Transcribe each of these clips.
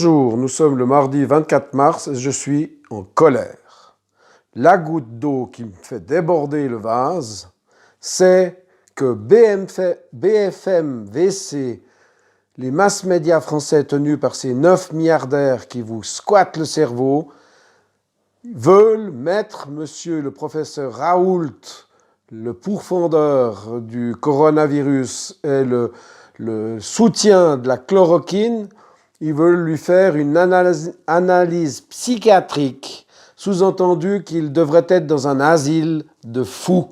Bonjour, nous sommes le mardi 24 mars et je suis en colère. La goutte d'eau qui me fait déborder le vase, c'est que BFM, VC, les mass médias français tenus par ces 9 milliardaires qui vous squattent le cerveau, veulent mettre monsieur le professeur Raoult, le pourfendeur du coronavirus et le soutien de la chloroquine, ils veulent lui faire une analyse psychiatrique, sous-entendu qu'il devrait être dans un asile de fous.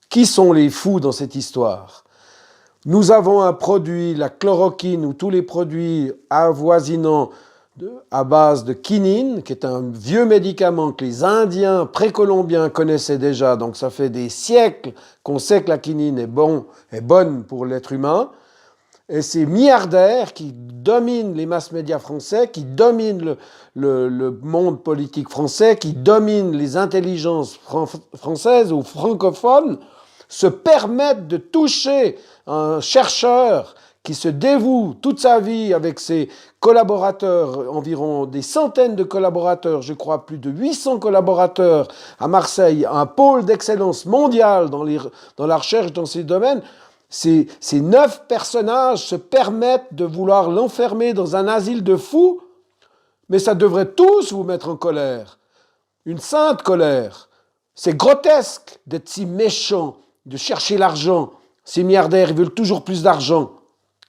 Qui sont les fous dans cette histoire? Nous avons un produit, la chloroquine, ou tous les produits avoisinants à base de quinine, qui est un vieux médicament que les Indiens précolombiens connaissaient déjà, donc ça fait des siècles qu'on sait que la quinine est bonne pour l'être humain. Et ces milliardaires qui dominent les mass médias français, qui dominent le monde politique français, qui dominent les intelligences françaises ou francophones, se permettent de toucher un chercheur qui se dévoue toute sa vie avec ses collaborateurs, environ des centaines de collaborateurs, je crois plus de 800 collaborateurs à Marseille, un pôle d'excellence mondiale dans la recherche dans ces domaines. Ces 9 personnages se permettent de vouloir l'enfermer dans un asile de fous, mais ça devrait tous vous mettre en colère. Une sainte colère. C'est grotesque d'être si méchant, de chercher l'argent. Ces milliardaires, ils veulent toujours plus d'argent.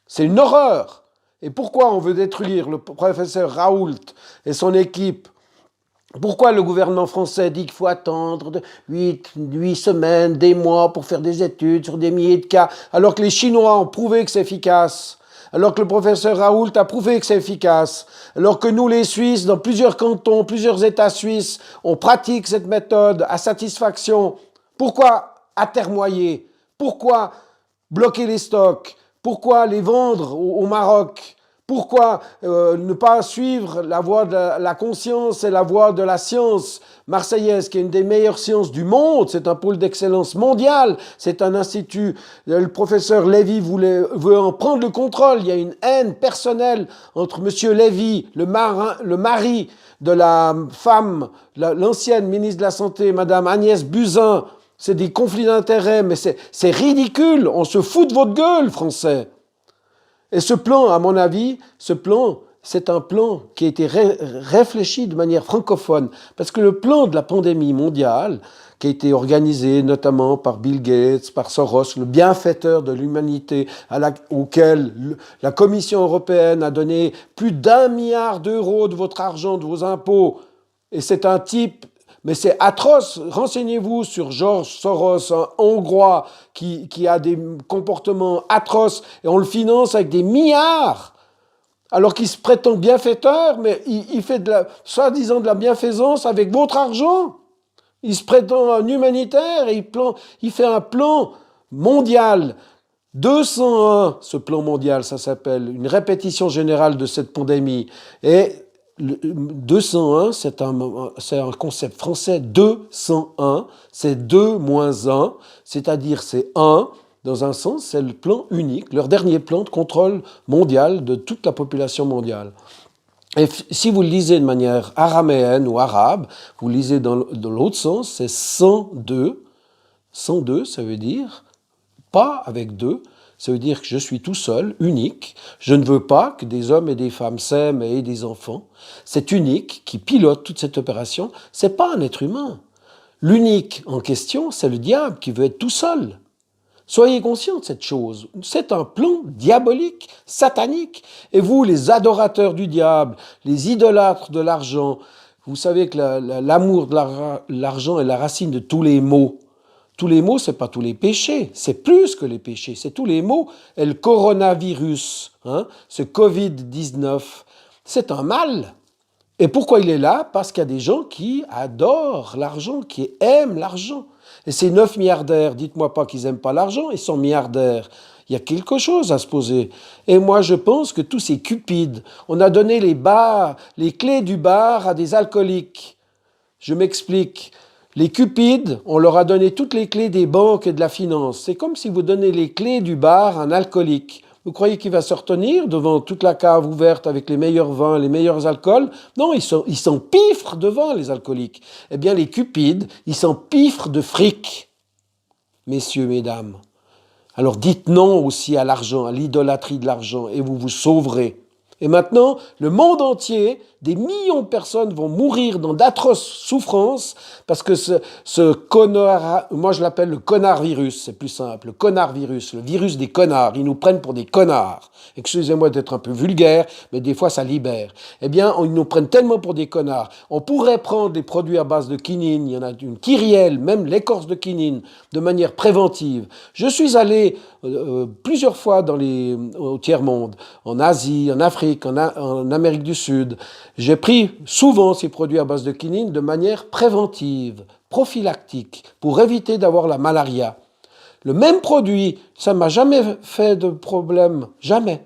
C'est une horreur. Et pourquoi on veut détruire le professeur Raoult et son équipe? Pourquoi le gouvernement français dit qu'il faut attendre 8 semaines, des mois pour faire des études sur des milliers de cas, alors que les Chinois ont prouvé que c'est efficace, alors que le professeur Raoult a prouvé que c'est efficace, alors que nous, les Suisses, dans plusieurs cantons, plusieurs États suisses, on pratique cette méthode à satisfaction? Pourquoi atermoyer? Pourquoi bloquer les stocks? Pourquoi les vendre au Maroc? Pourquoi ne pas suivre la voie de la conscience et la voie de la science marseillaise, qui est une des meilleures sciences du monde? C'est un pôle d'excellence mondial, c'est un institut. Le professeur Lévy veut en prendre le contrôle. Il y a une haine personnelle entre monsieur Lévy, le mari de la femme, l'ancienne ministre de la Santé, madame Agnès Buzyn. C'est des conflits d'intérêts, mais c'est ridicule. On se fout de votre gueule, Français. Et ce plan, à mon avis, c'est un plan qui a été réfléchi de manière francophone. Parce que le plan de la pandémie mondiale, qui a été organisé notamment par Bill Gates, par Soros, le bienfaiteur de l'humanité, auquel la Commission européenne a donné plus d'1 milliard d'euros de votre argent, de vos impôts. Et c'est un type... Mais c'est atroce. Renseignez-vous sur George Soros, un Hongrois qui a des comportements atroces, et on le finance avec des milliards. Alors qu'il se prétend bienfaiteur, mais il fait soi-disant de la bienfaisance avec votre argent. Il se prétend un humanitaire et il fait un plan mondial. 201, ce plan mondial, ça s'appelle une répétition générale de cette pandémie. Et 201, c'est un concept français. 201, c'est 2 moins 1, c'est-à-dire c'est 1, dans un sens, c'est le plan unique, leur dernier plan de contrôle mondial de toute la population mondiale. Et si vous le lisez de manière araméenne ou arabe, vous le lisez dans l'autre sens, c'est 102. 102, ça veut dire pas avec 2. Ça veut dire que je suis tout seul, unique. Je ne veux pas que des hommes et des femmes s'aiment et aient des enfants. C'est unique qui pilote toute cette opération. C'est pas un être humain. L'unique en question, c'est le diable qui veut être tout seul. Soyez conscients de cette chose. C'est un plan diabolique, satanique. Et vous, les adorateurs du diable, les idolâtres de l'argent, vous savez que l'amour de l'argent est la racine de tous les maux. Tous les maux, c'est pas tous les péchés, c'est plus que les péchés, c'est tous les maux. Et le coronavirus, ce Covid-19, c'est un mal. Et pourquoi il est là? Parce qu'il y a des gens qui adorent l'argent, qui aiment l'argent. Et ces 9 milliardaires, dites-moi pas qu'ils aiment pas l'argent, ils sont milliardaires. Il y a quelque chose à se poser. Et moi, je pense que tous ces cupides, on a donné les clés du bar à des alcooliques. Je m'explique. Les cupides, on leur a donné toutes les clés des banques et de la finance. C'est comme si vous donnez les clés du bar à un alcoolique. Vous croyez qu'il va se retenir devant toute la cave ouverte avec les meilleurs vins, les meilleurs alcools? Non, ils s'empiffrent de vin, les alcooliques. Eh bien, les cupides, ils s'empiffrent de fric, messieurs, mesdames. Alors dites non aussi à l'argent, à l'idolâtrie de l'argent, et vous vous sauverez. Et maintenant, le monde entier, des millions de personnes vont mourir dans d'atroces souffrances parce que ce connard, moi je l'appelle le connard virus, c'est plus simple, le connard virus, le virus des connards, ils nous prennent pour des connards. Excusez-moi d'être un peu vulgaire, mais des fois ça libère. Eh bien, ils nous prennent tellement pour des connards. On pourrait prendre des produits à base de quinine, il y en a une kyrielle, même l'écorce de quinine, de manière préventive. Je suis allé plusieurs fois au tiers-monde, en Asie, en Afrique, en Amérique du Sud. J'ai pris souvent ces produits à base de quinine de manière préventive, prophylactique, pour éviter d'avoir la malaria. Le même produit, ça ne m'a jamais fait de problème, jamais.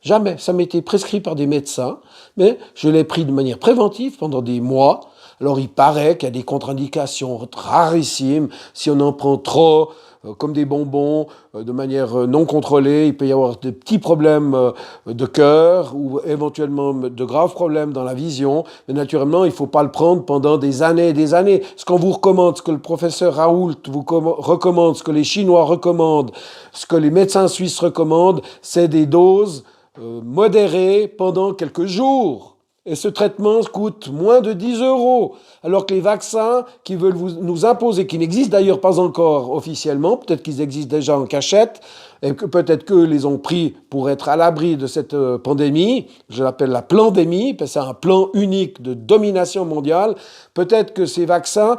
Jamais. Ça m'était prescrit par des médecins, mais je l'ai pris de manière préventive pendant des mois. Alors il paraît qu'il y a des contre-indications rarissimes si on en prend trop, comme des bonbons, de manière non contrôlée. Il peut y avoir de petits problèmes de cœur ou éventuellement de graves problèmes dans la vision. Mais naturellement, il ne faut pas le prendre pendant des années et des années. Ce qu'on vous recommande, ce que le professeur Raoult vous recommande, ce que les Chinois recommandent, ce que les médecins suisses recommandent, c'est des doses modérées pendant quelques jours. Et ce traitement coûte moins de 10 €. Alors que les vaccins qui veulent nous imposer, qui n'existent d'ailleurs pas encore officiellement, peut-être qu'ils existent déjà en cachette, et que peut-être qu'eux les ont pris pour être à l'abri de cette pandémie, je l'appelle la pandémie, parce que c'est un plan unique de domination mondiale. Peut-être que ces vaccins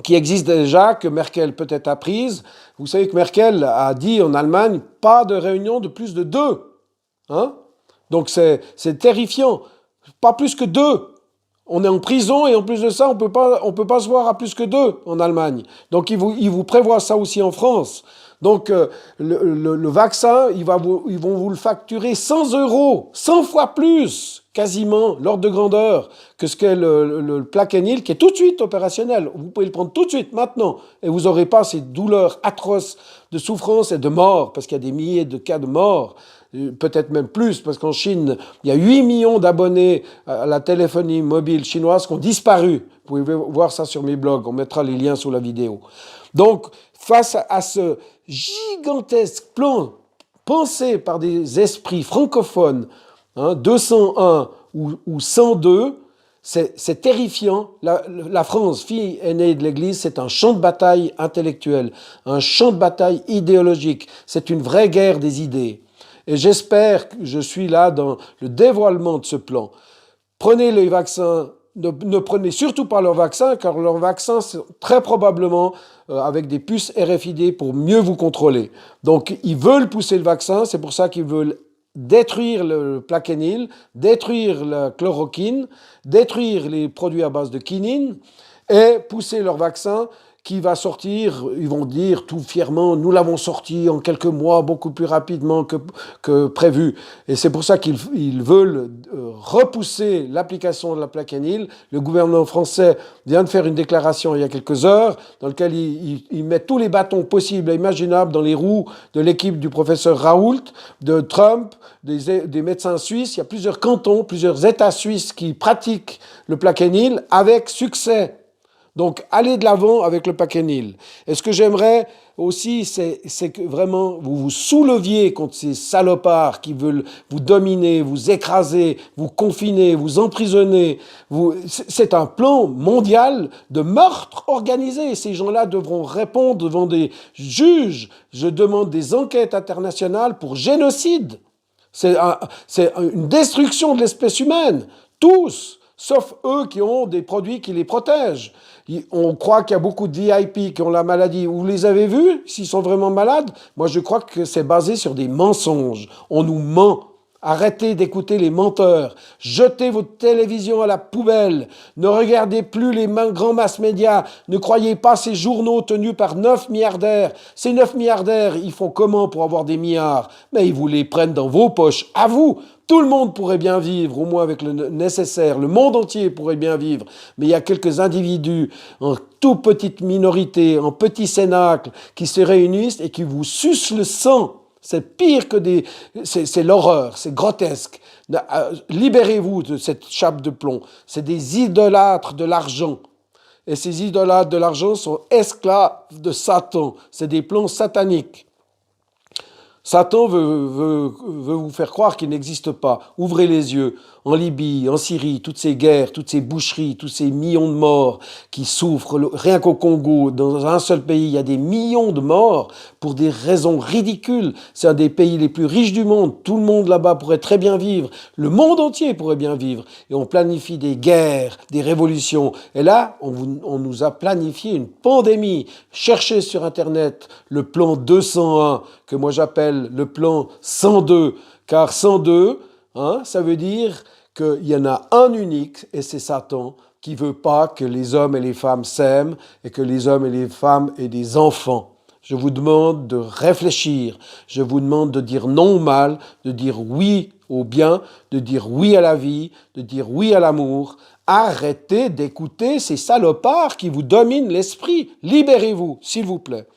qui existent déjà, que Merkel peut-être a prise, vous savez que Merkel a dit en Allemagne, pas de réunion de plus de 2. Hein? Donc c'est terrifiant. Pas plus que 2. On est en prison et en plus de ça, on peut pas se voir à plus que 2 en Allemagne. Donc ils vous prévoient ça aussi en France. Donc le vaccin, ils vont vous le facturer 100 €, 100 fois plus, quasiment, l'ordre de grandeur, que ce qu'est le Plaquenil, qui est tout de suite opérationnel. Vous pouvez le prendre tout de suite, maintenant, et vous n'aurez pas ces douleurs atroces de souffrance et de mort, parce qu'il y a des milliers de cas de mort. Peut-être même plus, parce qu'en Chine, il y a 8 millions d'abonnés à la téléphonie mobile chinoise qui ont disparu. Vous pouvez voir ça sur mes blogs, on mettra les liens sous la vidéo. Donc, face à ce gigantesque plan pensé par des esprits francophones, 201 ou 102, c'est terrifiant. La France, fille aînée de l'Église, c'est un champ de bataille intellectuel, un champ de bataille idéologique. C'est une vraie guerre des idées. Et j'espère que je suis là dans le dévoilement de ce plan. Prenez les vaccins, ne prenez surtout pas leurs vaccins, car leurs vaccins sont très probablement avec des puces RFID pour mieux vous contrôler. Donc ils veulent pousser le vaccin, c'est pour ça qu'ils veulent détruire le Plaquenil, détruire la chloroquine, détruire les produits à base de quinine et pousser leur vaccin qui va sortir, ils vont dire tout fièrement, nous l'avons sorti en quelques mois, beaucoup plus rapidement que prévu. Et c'est pour ça qu'ils veulent repousser l'application de la Plaquenil. Le gouvernement français vient de faire une déclaration il y a quelques heures, dans laquelle il met tous les bâtons possibles et imaginables dans les roues de l'équipe du professeur Raoult, de Trump, des médecins suisses. Il y a plusieurs cantons, plusieurs États suisses qui pratiquent le Plaquenil avec succès. Donc, allez de l'avant avec le Plaquenil. Et ce que j'aimerais aussi, c'est que vraiment vous vous souleviez contre ces salopards qui veulent vous dominer, vous écraser, vous confiner, vous emprisonner. C'est un plan mondial de meurtre organisé. Ces gens-là devront répondre devant des juges. Je demande des enquêtes internationales pour génocide. C'est une destruction de l'espèce humaine. Tous, sauf eux qui ont des produits qui les protègent. On croit qu'il y a beaucoup de VIP qui ont la maladie. Vous les avez vus, s'ils sont vraiment malades? Moi, je crois que c'est basé sur des mensonges. On nous ment. Arrêtez d'écouter les menteurs. Jetez votre télévision à la poubelle. Ne regardez plus les grands mass médias. Ne croyez pas ces journaux tenus par 9 milliardaires. Ces 9 milliardaires, ils font comment pour avoir des milliards? Mais ils vous les prennent dans vos poches. À vous! Tout le monde pourrait bien vivre, au moins avec le nécessaire. Le monde entier pourrait bien vivre. Mais il y a quelques individus en toute petite minorité, en petit cénacle, qui se réunissent et qui vous sucent le sang. C'est pire que c'est l'horreur, c'est grotesque. Libérez-vous de cette chape de plomb. C'est des idolâtres de l'argent. Et ces idolâtres de l'argent sont esclaves de Satan. C'est des plans sataniques. Satan veut vous faire croire qu'il n'existe pas. Ouvrez les yeux. En Libye, en Syrie, toutes ces guerres, toutes ces boucheries, tous ces millions de morts qui souffrent. Rien qu'au Congo, dans un seul pays, il y a des millions de morts pour des raisons ridicules. C'est un des pays les plus riches du monde. Tout le monde là-bas pourrait très bien vivre. Le monde entier pourrait bien vivre. Et on planifie des guerres, des révolutions. Et là, on nous a planifié une pandémie. Cherchez sur Internet le plan 201, que moi j'appelle le plan 102. Car 102, ça veut dire qu'il y en a un unique, et c'est Satan, qui veut pas que les hommes et les femmes s'aiment et que les hommes et les femmes aient des enfants. Je vous demande de réfléchir, je vous demande de dire non au mal, de dire oui au bien, de dire oui à la vie, de dire oui à l'amour. Arrêtez d'écouter ces salopards qui vous dominent l'esprit. Libérez-vous, s'il vous plaît.